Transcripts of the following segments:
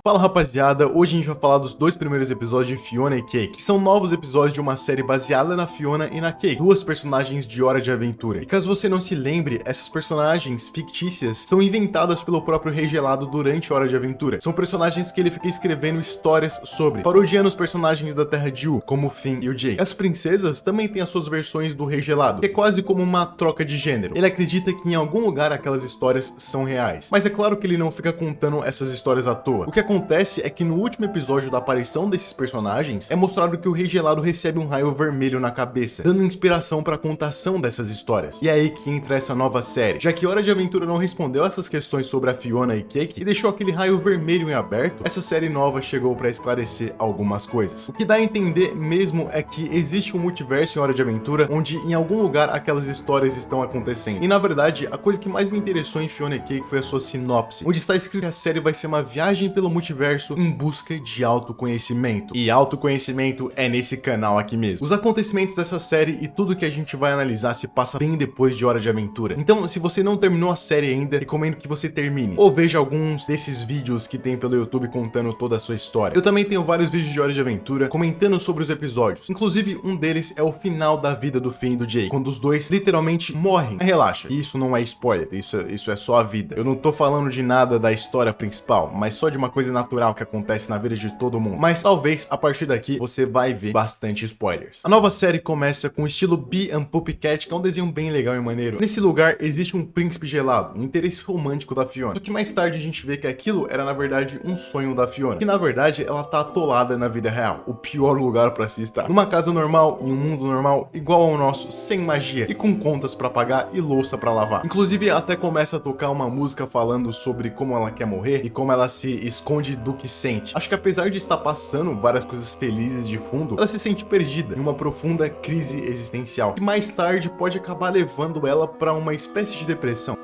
Fala rapaziada, hoje a gente vai falar dos dois primeiros episódios de Fiona e Cake, que são novos episódios de uma série baseada na Fiona e na Cake, duas personagens de Hora de Aventura. E caso você não se lembre, essas personagens fictícias são inventadas pelo próprio Rei Gelado durante Hora de Aventura. São personagens que ele fica escrevendo histórias sobre, parodiando os personagens da Terra de U, como o Finn e o Jake. As princesas também têm as suas versões do Rei Gelado, que é quase como uma troca de gênero. Ele acredita que em algum lugar aquelas histórias são reais, mas é claro que ele não fica contando essas histórias à toa. O que acontece é que no último episódio da aparição desses personagens, é mostrado que o Rei Gelado recebe um raio vermelho na cabeça, dando inspiração para a contação dessas histórias. E é aí que entra essa nova série, já que Hora de Aventura não respondeu essas questões sobre a Fiona e Cake e deixou aquele raio vermelho em aberto, essa série nova chegou para esclarecer algumas coisas. O que dá a entender mesmo é que existe um multiverso em Hora de Aventura, onde em algum lugar aquelas histórias estão acontecendo. E na verdade, a coisa que mais me interessou em Fiona e Cake foi a sua sinopse, onde está escrito que a série vai ser uma viagem pelo multiverso em busca de autoconhecimento. E autoconhecimento é nesse canal aqui mesmo. Os acontecimentos dessa série e tudo que a gente vai analisar se passa bem depois de Hora de Aventura. Então, se você não terminou a série ainda, recomendo que você termine, ou veja alguns desses vídeos que tem pelo YouTube contando toda a sua história. Eu também tenho vários vídeos de Hora de Aventura comentando sobre os episódios. Inclusive, um deles é o final da vida do Finn e do Jake, quando os dois literalmente morrem. Mas relaxa, isso não é spoiler, isso é só a vida. Eu não tô falando de nada da história principal, mas só de uma coisa natural que acontece na vida de todo mundo. Mas talvez a partir daqui você vai ver bastante spoilers. A nova série começa com o estilo Bee and Puppycat, que é um desenho bem legal e maneiro. Nesse lugar existe um príncipe gelado, um interesse romântico da Fiona. Só que mais tarde a gente vê que aquilo era na verdade um sonho da Fiona, que na verdade ela tá atolada na vida real, o pior lugar pra se estar. Numa casa normal, em um mundo normal igual ao nosso, sem magia e com contas pra pagar e louça pra lavar. Inclusive até começa a tocar uma música falando sobre como ela quer morrer e como ela se esconde do que sente. Acho que apesar de estar passando várias coisas felizes de fundo, ela se sente perdida em uma profunda crise existencial, que mais tarde pode acabar levando ela para uma espécie de depressão.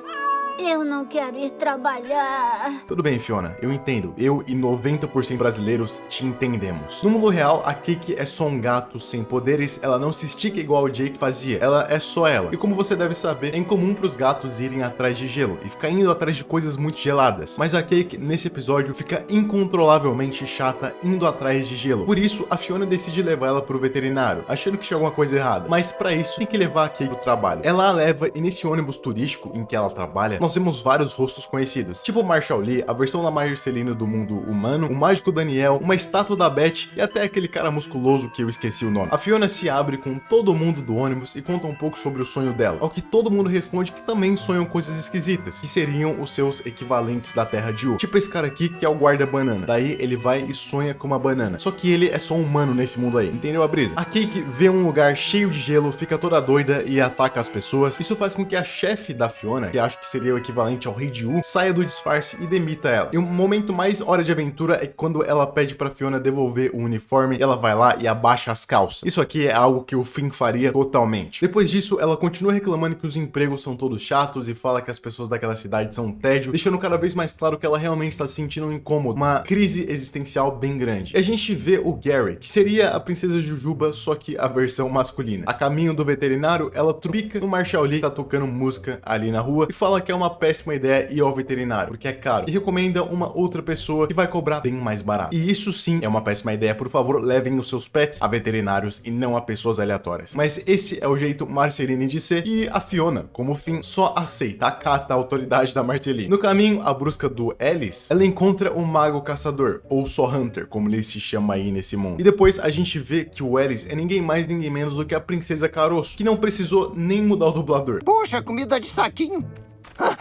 Eu não quero ir trabalhar. Tudo bem, Fiona, eu entendo. Eu e 90% brasileiros te entendemos. No mundo real, a Cake é só um gato sem poderes, ela não se estica igual o Jake fazia. Ela é só ela. E como você deve saber, é incomum para os gatos irem atrás de gelo e ficar indo atrás de coisas muito geladas. Mas a Cake, nesse episódio, fica incontrolavelmente chata indo atrás de gelo. Por isso, a Fiona decide levar ela pro veterinário, achando que tinha alguma coisa errada. Mas para isso, tem que levar a Cake pro trabalho. Ela a leva e nesse ônibus turístico em que ela trabalha, nós vemos vários rostos conhecidos, tipo o Marshall Lee, a versão da Marcelina do mundo humano, o Mágico Daniel, uma estátua da Beth e até aquele cara musculoso que eu esqueci o nome. A Fiona se abre com todo mundo do ônibus e conta um pouco sobre o sonho dela, ao que todo mundo responde que também sonham coisas esquisitas, que seriam os seus equivalentes da Terra de U. Tipo esse cara aqui que é o guarda-banana, daí ele vai e sonha com uma banana, só que ele é só um humano nesse mundo aí, entendeu a brisa? A Cake vê um lugar cheio de gelo, fica toda doida e ataca as pessoas. Isso faz com que a chefe da Fiona, que acho que seria o equivalente ao Rei de U, saia do disfarce e demita ela. E o momento mais Hora de Aventura é quando ela pede pra Fiona devolver o uniforme, ela vai lá e abaixa as calças. Isso aqui é algo que o Finn faria totalmente. Depois disso, ela continua reclamando que os empregos são todos chatos e fala que as pessoas daquela cidade são um tédio, deixando cada vez mais claro que ela realmente está se sentindo um incômodo, uma crise existencial bem grande. E a gente vê o Gary, que seria a princesa Jujuba, só que a versão masculina. A caminho do veterinário, ela trupica no Marshall Lee, que tá tocando música ali na rua, e fala que é uma péssima ideia ir ao veterinário, porque é caro, e recomenda uma outra pessoa que vai cobrar bem mais barato. E isso sim é uma péssima ideia, por favor, levem os seus pets a veterinários e não a pessoas aleatórias. Mas esse é o jeito Marceline de ser, e a Fiona, como Finn, só aceita, acata a autoridade da Marceline. No caminho, à busca do Alice, ela encontra o Mago Caçador, ou só Hunter, como ele se chama aí nesse mundo. E depois a gente vê que o Alice é ninguém mais, ninguém menos do que a Princesa Caroço, que não precisou nem mudar o dublador. Puxa, comida de saquinho.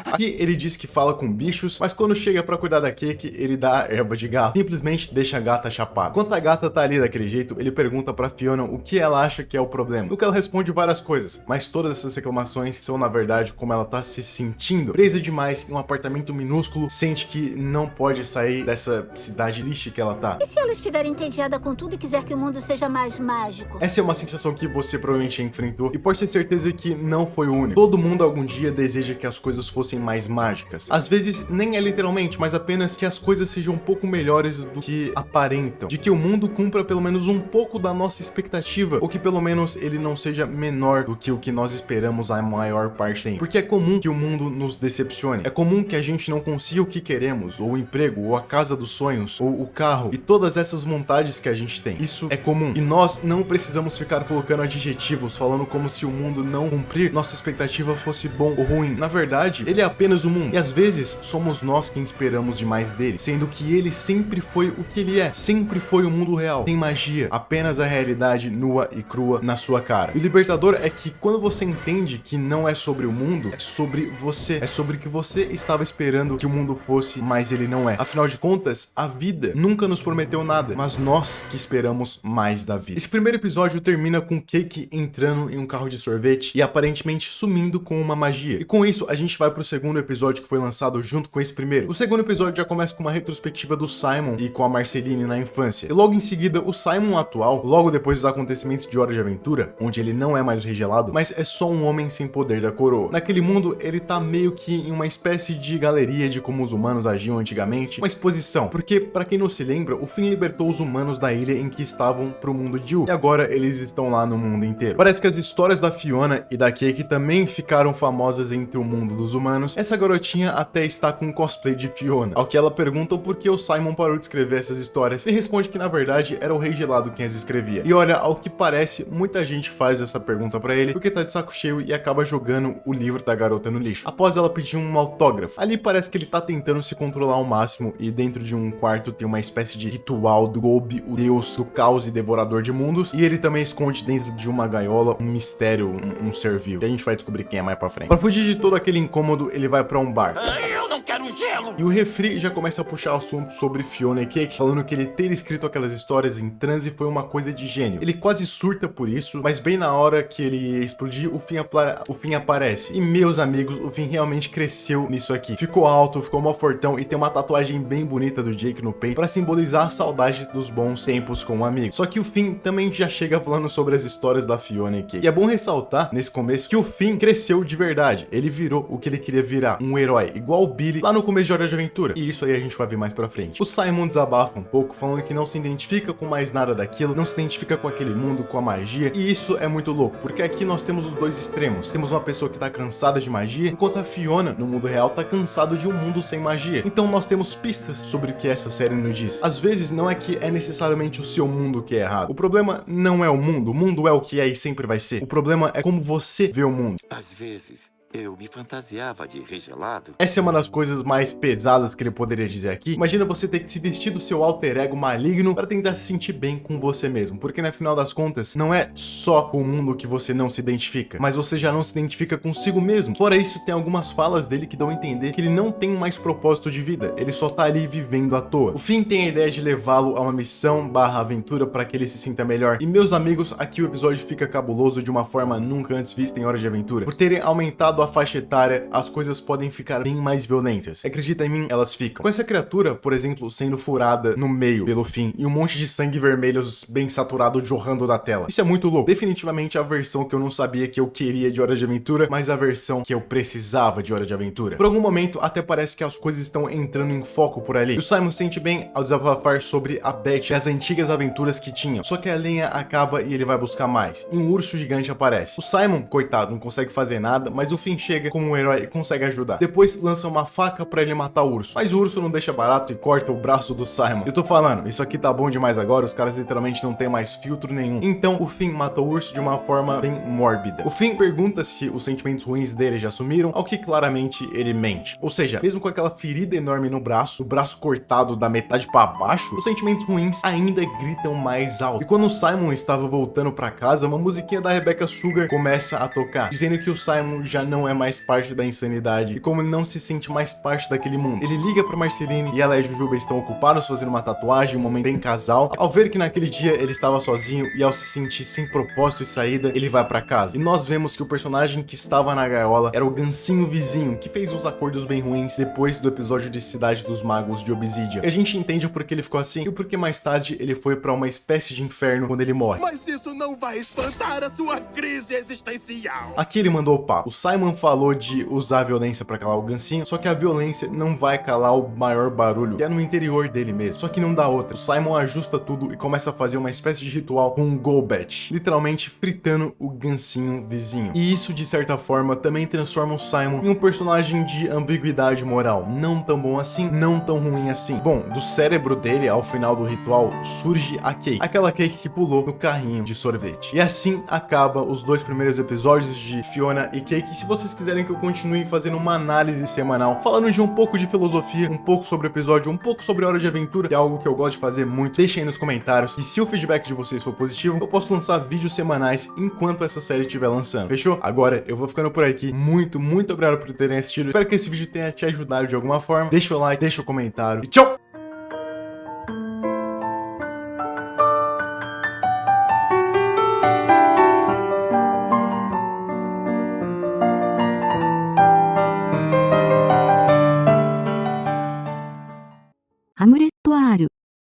Aqui ele diz que fala com bichos, mas quando chega pra cuidar da Cake, ele dá erva de gato, simplesmente deixa a gata chapada. Enquanto a gata tá ali daquele jeito, ele pergunta pra Fiona o que ela acha que é o problema, no que ela responde várias coisas, mas todas essas reclamações são na verdade como ela tá se sentindo presa demais em um apartamento minúsculo, sente que não pode sair dessa cidade lixo que ela tá. E se ela estiver entediada com tudo e quiser que o mundo seja mais mágico? Essa é uma sensação que você provavelmente enfrentou e pode ter certeza que não foi o único. Todo mundo algum dia deseja que as coisas coisas fossem mais mágicas. Às vezes nem é literalmente, mas apenas que as coisas sejam um pouco melhores do que aparentam, de que o mundo cumpra pelo menos um pouco da nossa expectativa, ou que pelo menos ele não seja menor do que o que nós esperamos a maior parte tem. Porque é comum que o mundo nos decepcione, é comum que a gente não consiga o que queremos, ou o emprego, ou a casa dos sonhos, ou o carro, e todas essas vontades que a gente tem. Isso é comum, e nós não precisamos ficar colocando adjetivos, falando como se o mundo não cumprir nossa expectativa fosse bom ou ruim. Na verdade, ele é apenas o mundo, e às vezes somos nós quem esperamos demais dele, sendo que ele sempre foi o que ele é, sempre foi o mundo real, sem magia, apenas a realidade nua e crua na sua cara. E o libertador é que quando você entende que não é sobre o mundo, é sobre você, é sobre o que você estava esperando que o mundo fosse, mas ele não é. Afinal de contas, a vida nunca nos prometeu nada, mas nós que esperamos mais da vida. Esse primeiro episódio termina com Cake entrando em um carro de sorvete e aparentemente sumindo com uma magia. E com isso, a gente vai pro segundo episódio que foi lançado junto com esse primeiro. O segundo episódio já começa com uma retrospectiva do Simon e com a Marceline na infância. E logo em seguida, o Simon atual, logo depois dos acontecimentos de Hora de Aventura, onde ele não é mais o regelado, mas é só um homem sem poder da coroa. Naquele mundo, ele tá meio que em uma espécie de galeria de como os humanos agiam antigamente, uma exposição, porque, pra quem não se lembra, o Finn libertou os humanos da ilha em que estavam pro mundo de Yu, e agora eles estão lá no mundo inteiro. Parece que as histórias da Fiona e da Cake também ficaram famosas entre o mundo dos humanos. Essa garotinha até está com um cosplay de Fiona, ao que ela pergunta por que o Simon parou de escrever essas histórias, e responde que na verdade era o Rei Gelado quem as escrevia. E olha, ao que parece, muita gente faz essa pergunta pra ele porque tá de saco cheio e acaba jogando o livro da garota no lixo, após ela pedir um autógrafo. Ali parece que ele tá tentando se controlar ao máximo, e dentro de um quarto tem uma espécie de ritual do Gobi, o deus do caos e devorador de mundos, e ele também esconde dentro de uma gaiola um mistério, um ser vivo, que a gente vai descobrir quem é mais pra frente. Pra fugir de todo aquele incômodo, ele vai pra um bar. Eu não quero gelo! E o refri já começa a puxar assunto sobre Fiona e Cake, falando que ele ter escrito aquelas histórias em transe foi uma coisa de gênio. Ele quase surta por isso, mas bem na hora que ele ia explodir, o Finn aparece. E meus amigos, o Finn realmente cresceu nisso aqui. Ficou alto, ficou mó fortão e tem uma tatuagem bem bonita do Jake no peito pra simbolizar a saudade dos bons tempos com um amigo. Só que o Finn também já chega falando sobre as histórias da Fiona e Cake. E é bom ressaltar, nesse começo, que o Finn cresceu de verdade. Ele virou o que ele queria virar, um herói, igual o Billy lá no começo de Hora de Aventura. E isso aí a gente vai ver mais pra frente. O Simon desabafa um pouco, falando que não se identifica com mais nada daquilo, não se identifica com aquele mundo, com a magia. E isso é muito louco, porque aqui nós temos os dois extremos. Temos uma pessoa que tá cansada de magia, enquanto a Fiona, no mundo real, tá cansada de um mundo sem magia. Então nós temos pistas sobre o que essa série nos diz. Às vezes não é que é necessariamente o seu mundo que é errado. O problema não é o mundo é o que é e sempre vai ser. O problema é como você vê o mundo. Às vezes, eu me fantasiava de regelado. Essa é uma das coisas mais pesadas que ele poderia dizer aqui. Imagina você ter que se vestir do seu alter ego maligno para tentar se sentir bem com você mesmo. Porque no final das contas, não é só o mundo que você não se identifica, mas você já não se identifica consigo mesmo. Fora isso, tem algumas falas dele que dão a entender que ele não tem mais propósito de vida. Ele só tá ali vivendo à toa. O Finn tem a ideia de levá-lo a uma missão / aventura para que ele se sinta melhor. E meus amigos, aqui o episódio fica cabuloso de uma forma nunca antes vista em Hora de Aventura. Por terem aumentado a faixa etária, as coisas podem ficar bem mais violentas. Acredita em mim, elas ficam. Com essa criatura, por exemplo, sendo furada no meio pelo Finn e um monte de sangue vermelho bem saturado jorrando da tela. Isso é muito louco. Definitivamente a versão que eu não sabia que eu queria de Hora de Aventura, mas a versão que eu precisava de Hora de Aventura. Por algum momento, até parece que as coisas estão entrando em foco por ali. E o Simon se sente bem ao desabafar sobre a Beth e as antigas aventuras que tinham. Só que a lenha acaba e ele vai buscar mais. E um urso gigante aparece. O Simon, coitado, não consegue fazer nada, mas o Finn chega como um herói e consegue ajudar. Depois lança uma faca pra ele matar o urso, mas o urso não deixa barato e corta o braço do Simon. Eu tô falando, isso aqui tá bom demais agora, os caras literalmente não tem mais filtro nenhum. Então o Finn mata o urso de uma forma bem mórbida. O Finn pergunta se os sentimentos ruins dele já sumiram, ao que claramente ele mente. Ou seja, mesmo com aquela ferida enorme no braço, o braço cortado da metade pra baixo, os sentimentos ruins ainda gritam mais alto. E quando o Simon estava voltando pra casa, uma musiquinha da Rebecca Sugar começa a tocar, dizendo que o Simon já não é mais parte da insanidade e como ele não se sente mais parte daquele mundo. Ele liga pra Marceline e ela e a Jujuba estão ocupados fazendo uma tatuagem, um momento bem casal. Ao ver que naquele dia ele estava sozinho e ao se sentir sem propósito e saída, ele vai pra casa. E nós vemos que o personagem que estava na gaiola era o gancinho vizinho, que fez uns acordos bem ruins depois do episódio de Cidade dos Magos de Obsidian. E a gente entende o porquê ele ficou assim e o porquê mais tarde ele foi pra uma espécie de inferno quando ele morre. Mas isso não vai espantar a sua crise existencial. Aqui ele mandou o papo. O Simon Simon falou de usar a violência pra calar o gancinho, só que a violência não vai calar o maior barulho, que é no interior dele mesmo. Só que não dá outra. O Simon ajusta tudo e começa a fazer uma espécie de ritual com um Golbat, literalmente fritando o gancinho vizinho. E isso, de certa forma, também transforma o Simon em um personagem de ambiguidade moral. Não tão bom assim, não tão ruim assim. Bom, do cérebro dele, ao final do ritual, surge a Cake, aquela Cake que pulou no carrinho de sorvete. E assim acaba os 2 primeiros episódios de Fiona e Cake. E se vocês quiserem que eu continue fazendo uma análise semanal, falando de um pouco de filosofia, um pouco sobre o episódio, um pouco sobre Hora de Aventura, que é algo que eu gosto de fazer muito, deixem aí nos comentários. E se o feedback de vocês for positivo, eu posso lançar vídeos semanais enquanto essa série estiver lançando. Fechou? Agora eu vou ficando por aqui. Muito obrigado por terem assistido. Espero que esse vídeo tenha te ajudado de alguma forma. Deixa o like, deixa o comentário e tchau!